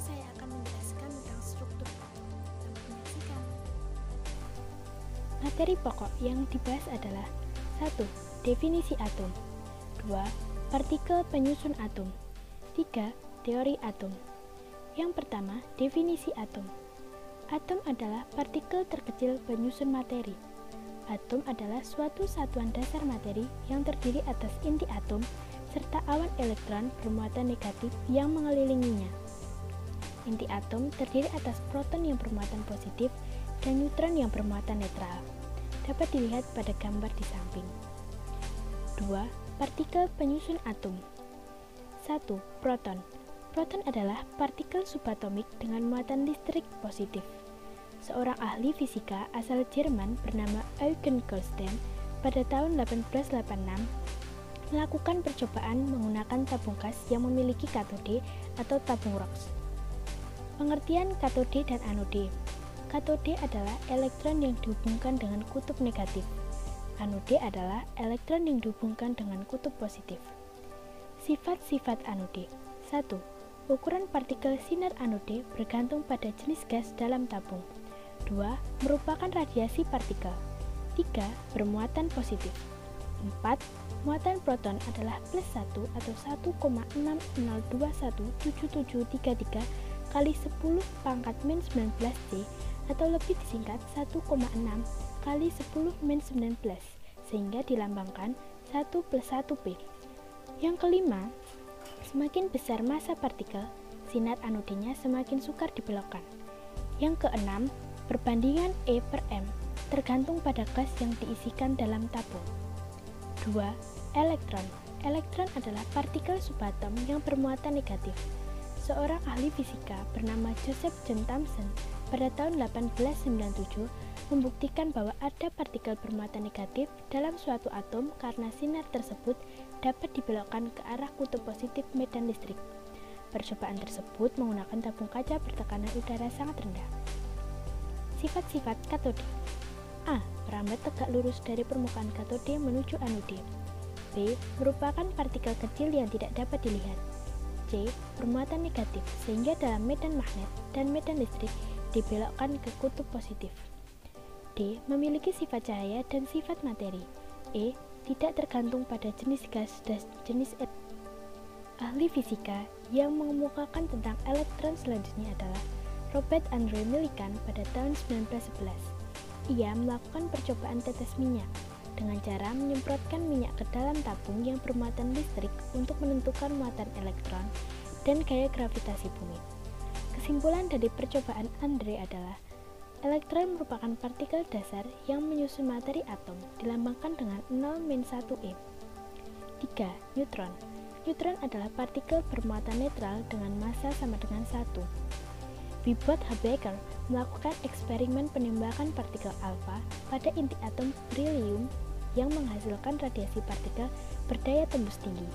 saya akan menjelaskan tentang struktur atom. Selamat menyaksikan. Materi pokok yang dibahas adalah 1. Definisi atom 2. Partikel penyusun atom 3. Teori atom. Yang pertama, definisi atom. Atom adalah partikel terkecil penyusun materi. Atom adalah suatu satuan dasar materi yang terdiri atas inti atom serta awan elektron bermuatan negatif yang mengelilinginya. Inti atom terdiri atas proton yang bermuatan positif dan neutron yang bermuatan netral. Dapat dilihat pada gambar di samping. 2. Partikel penyusun atom. 1. Proton. Proton adalah partikel subatomik dengan muatan listrik positif. Seorang ahli fisika asal Jerman bernama Eugen Goldstein pada tahun 1886 melakukan percobaan menggunakan tabung gas yang memiliki katode atau tabung ROX. Pengertian katode dan anode. Katode adalah elektron yang dihubungkan dengan kutub negatif. Anode adalah elektron yang dihubungkan dengan kutub positif. Sifat-sifat anode. 1. Ukuran partikel sinar anode bergantung pada jenis gas dalam tabung. 2. Merupakan radiasi partikel. 3. Bermuatan positif. 4. Muatan proton adalah plus 1 atau 1,60217733 kali 10 pangkat min 19C atau lebih disingkat 1,6 kali 10 min 19 sehingga dilambangkan 1 plus 1P. Yang kelima, semakin besar massa partikel, sinar anodenya semakin sukar dibelokkan. Yang keenam, perbandingan E per M tergantung pada gas yang diisikan dalam tabung. 2. Elektron. Elektron adalah partikel subatom yang bermuatan negatif. Seorang ahli fisika bernama Joseph John Thomson pada tahun 1897 membuktikan bahwa ada partikel bermuatan negatif dalam suatu atom karena sinar tersebut dapat dibelokkan ke arah kutub positif medan listrik. Percobaan tersebut menggunakan tabung kaca bertekanan udara sangat rendah. Sifat-sifat katode. A. Merambat tegak lurus dari permukaan katode menuju anode. B. Merupakan partikel kecil yang tidak dapat dilihat. C. Bermuatan negatif sehingga dalam medan magnet dan medan listrik dibelokkan ke kutub positif. D. Memiliki sifat cahaya dan sifat materi. E. Tidak tergantung pada jenis gas dan jenis Ahli fisika yang mengemukakan tentang elektron selanjutnya adalah Robert Andre Millikan pada tahun 1911. Ia melakukan percobaan tetes minyak dengan cara menyemprotkan minyak ke dalam tabung yang bermuatan listrik untuk menentukan muatan elektron dan gaya gravitasi bumi. Kesimpulan dari percobaan Andre adalah elektron merupakan partikel dasar yang menyusun materi atom, dilambangkan dengan 0-1e. 3. Neutron. Neutron adalah partikel bermuatan netral dengan massa sama dengan 1. Vibot H. Baker melakukan eksperimen penembakan partikel alfa pada inti atom berilium yang menghasilkan radiasi partikel berdaya tembus tinggi.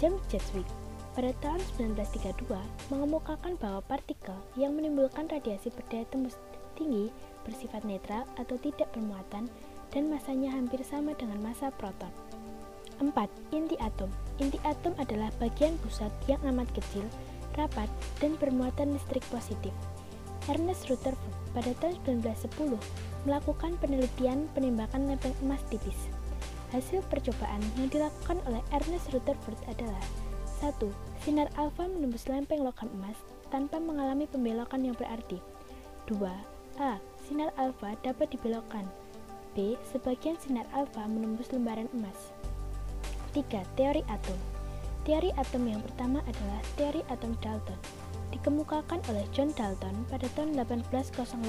James Chadwick pada tahun 1932 mengemukakan bahwa partikel yang menimbulkan radiasi berdaya tembus tinggi bersifat netral atau tidak bermuatan dan massanya hampir sama dengan massa proton. 4. Inti atom. Inti atom adalah bagian pusat yang amat kecil, rapat, dan bermuatan listrik positif. Ernest Rutherford pada tahun 1910 melakukan penelitian penembakan lempeng emas tipis. Hasil percobaan yang dilakukan oleh Ernest Rutherford adalah 1. Sinar alfa menembus lempeng logam emas tanpa mengalami pembelokan yang berarti. 2. A. Sinar alfa dapat dibelokkan. B. Sebagian sinar alfa menembus lembaran emas. 3. Teori atom. Teori atom yang pertama adalah teori atom Dalton, dikemukakan oleh John Dalton pada tahun 1808.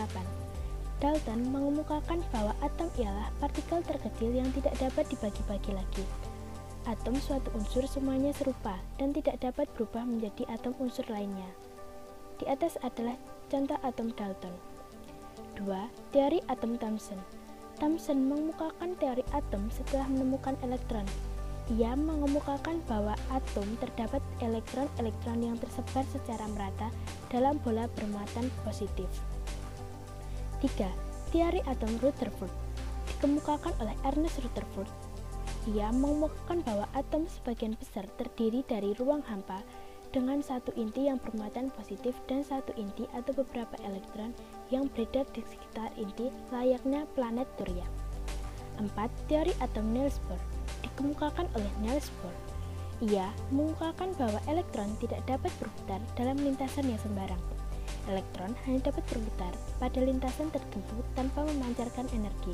Dalton mengemukakan bahwa atom ialah partikel terkecil yang tidak dapat dibagi-bagi lagi. Atom suatu unsur semuanya serupa dan tidak dapat berubah menjadi atom unsur lainnya. Di atas adalah contoh atom Dalton. 2. Teori atom Thomson. Thomson mengemukakan teori atom setelah menemukan elektron. Ia mengemukakan bahwa atom terdapat elektron-elektron yang tersebar secara merata dalam bola bermuatan positif. 3. Teori atom Rutherford dikemukakan oleh Ernest Rutherford. Ia mengemukakan bahwa atom sebagian besar terdiri dari ruang hampa dengan satu inti yang bermuatan positif dan satu inti atau beberapa elektron yang beredar di sekitar inti layaknya planet Surya. 4. Teori atom Niels Bohr dikemukakan oleh Niels Bohr. Ia mengemukakan bahwa elektron tidak dapat berputar dalam lintasan yang sembarang. Elektron hanya dapat berputar pada lintasan tertentu tanpa memancarkan energi.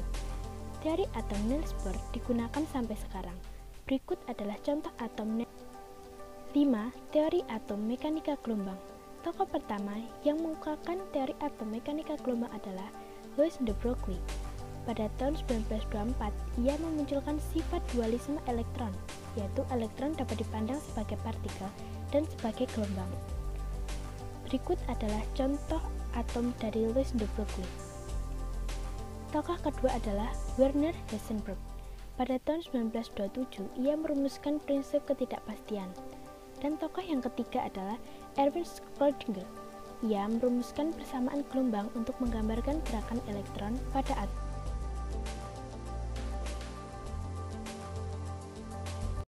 Teori atom Niels Bohr digunakan sampai sekarang. Berikut adalah contoh atom 5. Teori atom mekanika gelombang. Tokoh pertama yang mengemukakan teori atom mekanika gelombang adalah Louis de Broglie. Pada tahun 1924, ia memunculkan sifat dualisme elektron, yaitu elektron dapat dipandang sebagai partikel dan sebagai gelombang. Berikut adalah contoh atom dari Louis de Broglie. Tokoh kedua adalah Werner Heisenberg. Pada tahun 1927, ia merumuskan prinsip ketidakpastian. Dan tokoh yang ketiga adalah Erwin Schrödinger. Ia merumuskan persamaan gelombang untuk menggambarkan gerakan elektron pada atom.